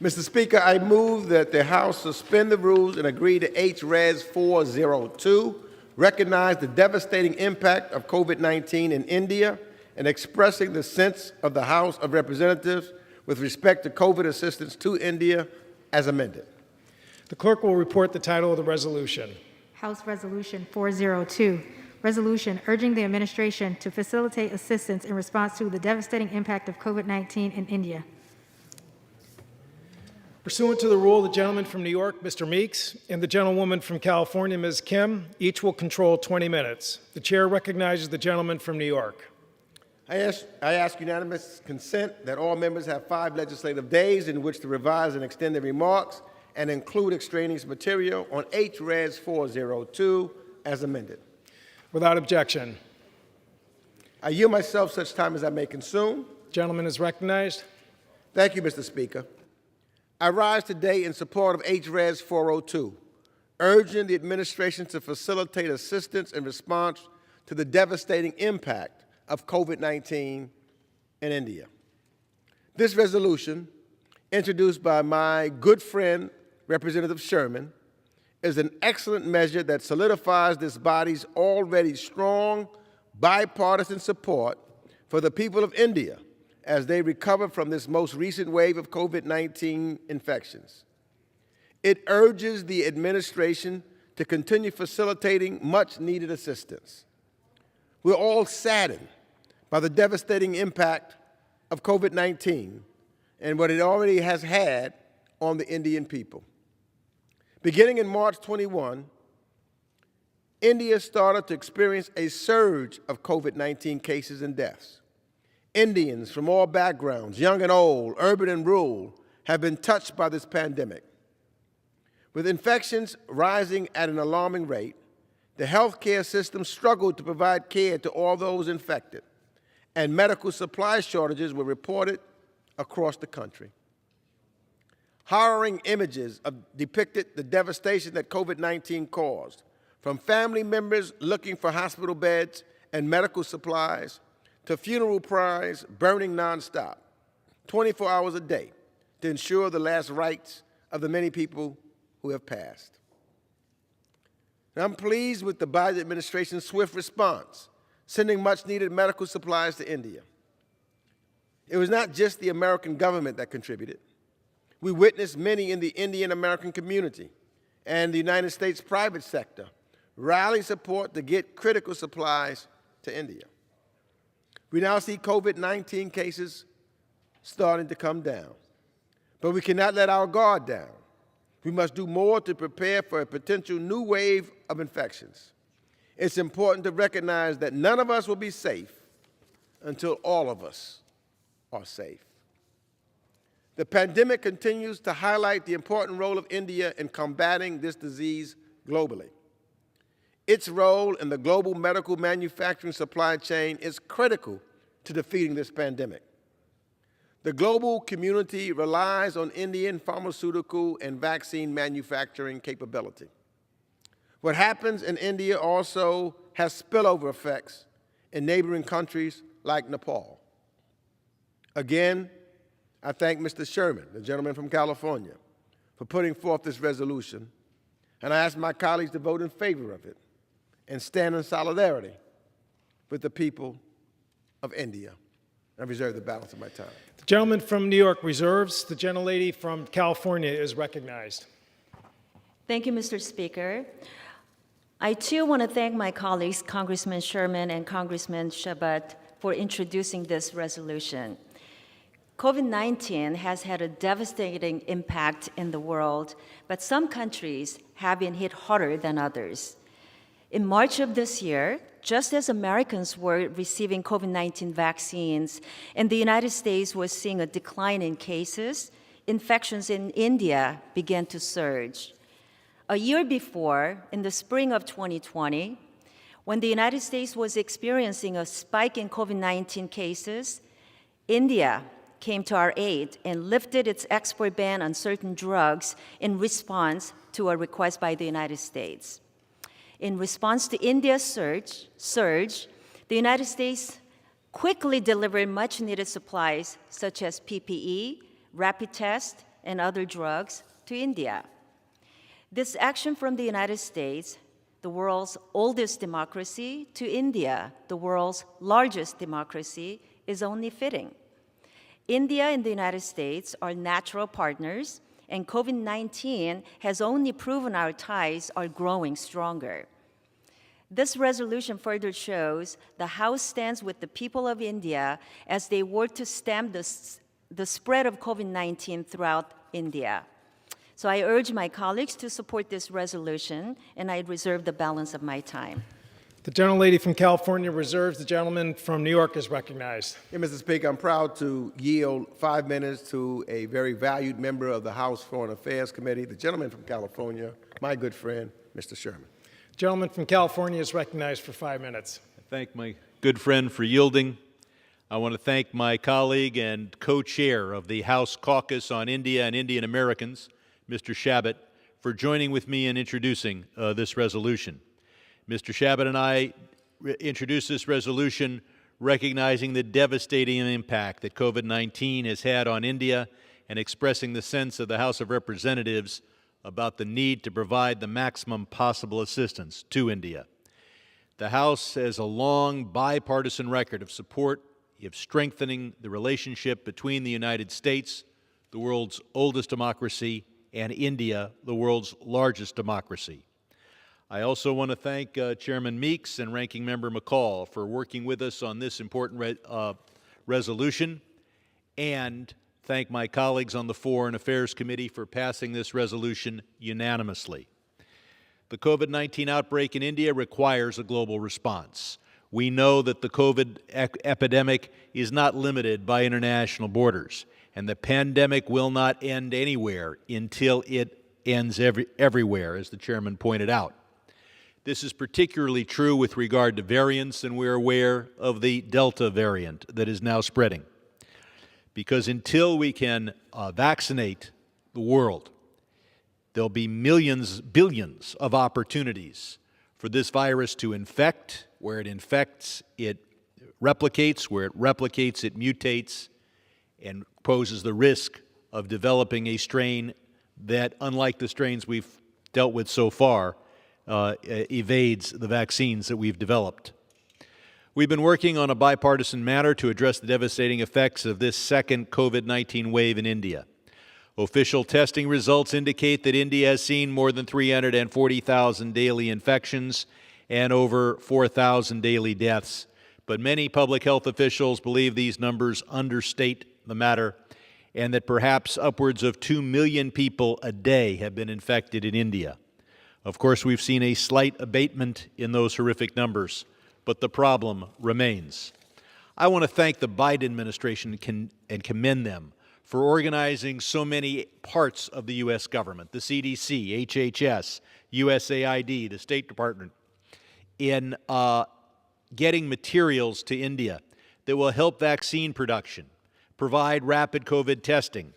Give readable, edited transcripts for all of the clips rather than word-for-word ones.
Mr. Speaker, I move that the House suspend the rules and agree to H-Res 402, recognize the devastating impact of COVID-19 in India, and expressing the sense of the House of Representatives with respect to COVID assistance to India as amended. The clerk will report the title of the resolution. House Resolution 402, resolution urging the administration to facilitate assistance in response to the devastating impact of COVID-19 in India. Pursuant to the rule, the gentleman from New York, Mr. Meeks, and the gentlewoman from California, Ms. Kim, each will control 20 minutes. The chair recognizes the gentleman from New York. I ask unanimous consent that all members have 5 legislative days in which to revise and extend their remarks and include extraneous material on H-Res 402 as amended. Without objection. I yield myself such time as I may consume. Gentleman is recognized. Thank you, Mr. Speaker. I rise today in support of H-Res 402, urging the administration to facilitate assistance in response to the devastating impact of COVID-19 in India. This resolution, introduced by my good friend, Representative Sherman, is an excellent measure that solidifies this body's already strong bipartisan support for the people of India as they recover from this most recent wave of COVID-19 infections. It urges the administration to continue facilitating much-needed assistance. We're all saddened by the devastating impact of COVID-19 and what it already has had on the Indian people. Beginning in March 21, India started to experience a surge of COVID-19 cases and deaths. Indians from all backgrounds, young and old, urban and rural, have been touched by this pandemic. With infections rising at an alarming rate, the healthcare system struggled to provide care to all those infected, and medical supply shortages were reported across the country. Harrowing images depicted the devastation that COVID-19 caused, from family members looking for hospital beds and medical supplies to funeral pyres burning nonstop, 24 hours a day, to ensure the last rites of the many people who have passed. And I'm pleased with the Biden administration's swift response, sending much-needed medical supplies to India. It was not just the American government that contributed. We witnessed many in the Indian American community and the United States private sector rally support to get critical supplies to India. We now see COVID-19 cases starting to come down, but we cannot let our guard down. We must do more to prepare for a potential new wave of infections. It's important to recognize that none of us will be safe until all of us are safe. The pandemic continues to highlight the important role of India in combating this disease globally. Its role in the global medical manufacturing supply chain is critical to defeating this pandemic. The global community relies on Indian pharmaceutical and vaccine manufacturing capability. What happens in India also has spillover effects in neighboring countries like Nepal. Again, I thank Mr. Sherman, the gentleman from California, for putting forth this resolution, and I ask my colleagues to vote in favor of it and stand in solidarity with the people of India. I reserve the balance of my time. The gentleman from New York reserves. The gentlelady from California is recognized. Thank you, Mr. Speaker. I too want to thank my colleagues, Congressman Sherman and Congressman Shabat, for introducing this resolution. COVID-19 has had a devastating impact in the world, but some countries have been hit harder than others. In March of this year, just as Americans were receiving COVID-19 vaccines and the United States was seeing a decline in cases, infections in India began to surge. A year before, in the spring of 2020, when the United States was experiencing a spike in COVID-19 cases, India came to our aid and lifted its export ban on certain drugs in response to a request by the United States. In response to India's surge, the United States quickly delivered much-needed supplies such as PPE, rapid tests, and other drugs to India. This action from the United States, the world's oldest democracy, to India, the world's largest democracy, is only fitting. India and the United States are natural partners, and COVID-19 has only proven our ties are growing stronger. This resolution further shows the House stands with the people of India as they work to stem the spread of COVID-19 throughout India. So I urge my colleagues to support this resolution, and I reserve the balance of my time. The gentlelady from California reserves. The gentleman from New York is recognized. Yeah, Mr. Speaker, I'm proud to yield 5 minutes to a very valued member of the House Foreign Affairs Committee, the gentleman from California, my good friend, Mr. Sherman. The gentleman from California is recognized for 5 minutes. I thank my good friend for yielding. I want to thank my colleague and co-chair of the House Caucus on India and Indian Americans, Mr. Shabbat, for joining with me in introducing this resolution. Mr. Shabbat and I introduced this resolution recognizing the devastating impact that COVID-19 has had on India and expressing the sense of the House of Representatives about the need to provide the maximum possible assistance to India. The House has a long bipartisan record of support of strengthening the relationship between the United States, the world's oldest democracy, and India, the world's largest democracy. I also want to thank Chairman Meeks and Ranking Member McCall for working with us on this important resolution, and thank my colleagues on the Foreign Affairs Committee for passing this resolution unanimously. The COVID-19 outbreak in India requires a global response. We know that the COVID epidemic is not limited by international borders, and the pandemic will not end anywhere until it ends everywhere, as the chairman pointed out. This is particularly true with regard to variants, and we're aware of the Delta variant that is now spreading. Because until we can vaccinate the world, there'll be millions, billions of opportunities for this virus to infect. Where it infects, it replicates. Where it replicates, it mutates and poses the risk of developing a strain that, unlike the strains we've dealt with so far, evades the vaccines that we've developed. We've been working on a bipartisan matter to address the devastating effects of this second COVID-19 wave in India. Official testing results indicate that India has seen more than 340,000 daily infections and over 4,000 daily deaths, but many public health officials believe these numbers understate the matter and that perhaps upwards of 2 million people a day have been infected in India. Of course, we've seen a slight abatement in those horrific numbers, but the problem remains. I want to thank the Biden administration and commend them for organizing so many parts of the U.S. government, the CDC, HHS, USAID, the State Department, in getting materials to India that will help vaccine production, provide rapid COVID testing,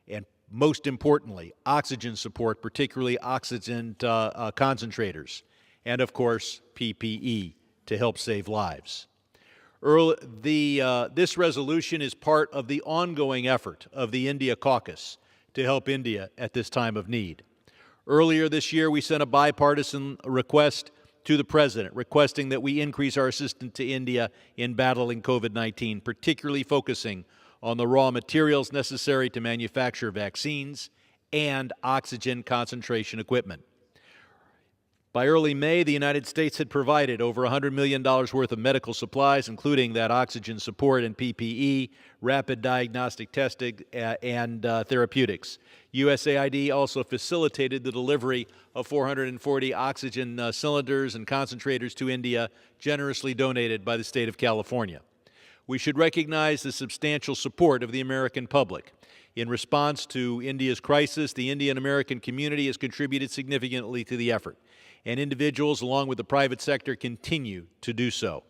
and most importantly, oxygen support, particularly oxygen concentrators, and of course, PPE to help save lives. This resolution is part of the ongoing effort of the India Caucus to help India at this time of need. Earlier this year, we sent a bipartisan request to the President requesting that we increase our assistance to India in battling COVID-19, particularly focusing on the raw materials necessary to manufacture vaccines and oxygen concentration equipment. By early May, the United States had provided over $100 million worth of medical supplies, including that oxygen support and PPE, rapid diagnostic testing, and therapeutics. USAID also facilitated the delivery of 440 oxygen cylinders and concentrators to India, generously donated by the state of California. We should recognize the substantial support of the American public. In response to India's crisis, the Indian American community has contributed significantly to the effort, and individuals, along with the private sector, continue to do so.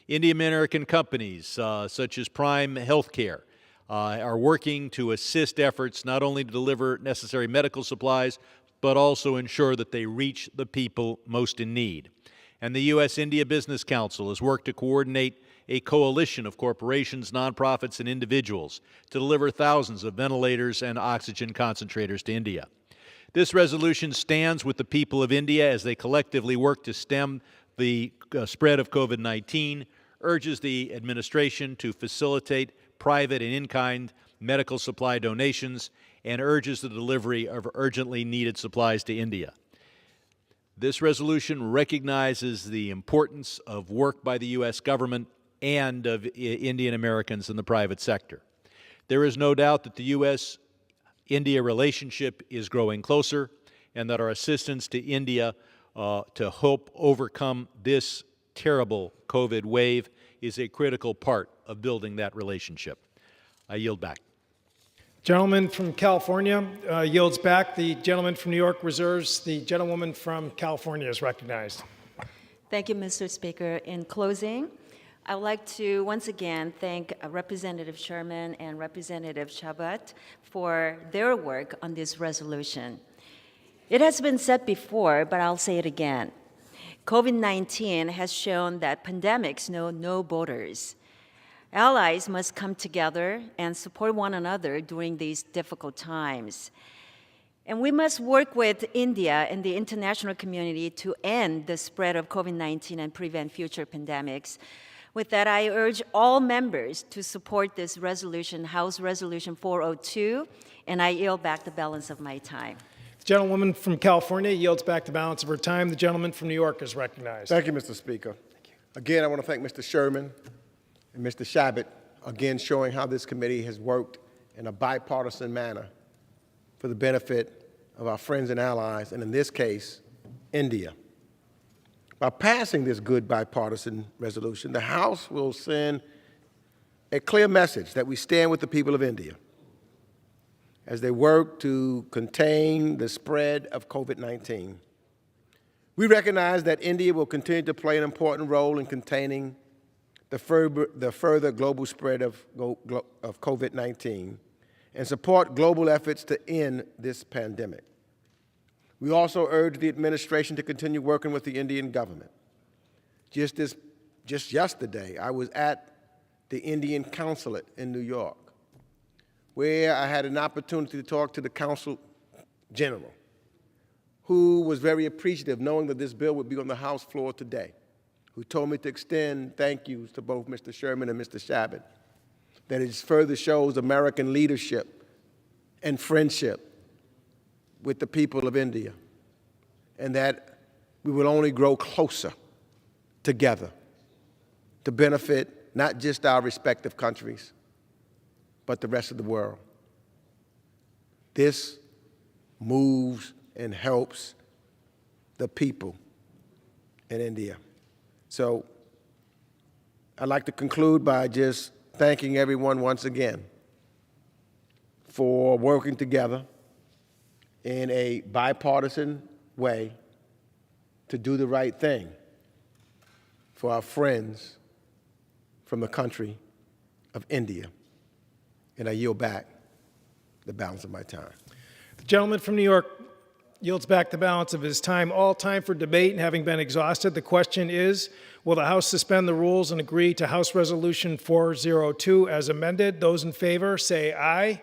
Indian American companies, such as Prime Healthcare, are working to assist efforts not only to deliver necessary medical supplies, but also ensure that they reach the people most in need. And the U.S. India Business Council has worked to coordinate a coalition of corporations, nonprofits, and individuals to deliver thousands of ventilators and oxygen concentrators to India. This resolution stands with the people of India as they collectively work to stem the spread of COVID-19, urges the administration to facilitate private and in-kind medical supply donations, and urges the delivery of urgently needed supplies to India. This resolution recognizes the importance of work by the U.S. government and of Indian Americans in the private sector. There is no doubt that the U.S.-India relationship is growing closer, and that our assistance to India to help overcome this terrible COVID wave is a critical part of building that relationship. I yield back. Gentleman from California yields back. The gentleman from New York reserves. The gentlewoman from California is recognized. Thank you, Mr. Speaker. In closing, I would like to once again thank Representative Sherman and Representative Chabot for their work on this resolution. It has been said before, but I'll say it again. COVID-19 has shown that pandemics know no borders. Allies must come together and support one another during these difficult times. And we must work with India and the international community to end the spread of COVID-19 and prevent future pandemics. With that, I urge all members to support this resolution, House Resolution 402, and I yield back the balance of my time. The gentlewoman from California yields back the balance of her time. The gentleman from New York is recognized. Thank you, Mr. Speaker. Again, I want to thank Mr. Sherman and Mr. Chabot, again showing how this committee has worked in a bipartisan manner for the benefit of our friends and allies, and in this case, India. By passing this good bipartisan resolution, the House will send a clear message that we stand with the people of India as they work to contain the spread of COVID-19. We recognize that India will continue to play an important role in containing the further global spread of COVID-19 and support global efforts to end this pandemic. We also urge the administration to continue working with the Indian government. Just yesterday, I was at the Indian consulate in New York, where I had an opportunity to talk to the Consul General, who was very appreciative knowing that this bill would be on the House floor today, who told me to extend thank yous to both Mr. Sherman and Mr. Chabot, that it further shows American leadership and friendship with the people of India, and that we will only grow closer together to benefit not just our respective countries, but the rest of the world. This moves and helps the people in India. So I'd like to conclude by just thanking everyone once again for working together in a bipartisan way to do the right thing for our friends from the country of India. And I yield back the balance of my time. The gentleman from New York yields back the balance of his time. All time for debate and having been exhausted, the question is, will the House suspend the rules and agree to House Resolution 402 as amended? Those in favor say aye. Aye.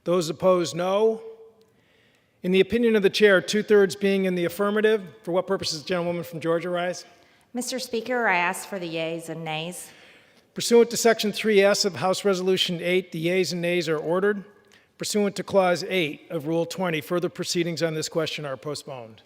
Those opposed, no. In the opinion of the chair, 2/3 being in the affirmative, for what purposes, gentlewoman from Georgia, rise? Mr. Speaker, I ask for the yeas and nays. Pursuant to Section 3S of House Resolution 8, the yeas and nays are ordered. Pursuant to Clause 8 of Rule 20, further proceedings on this question are postponed.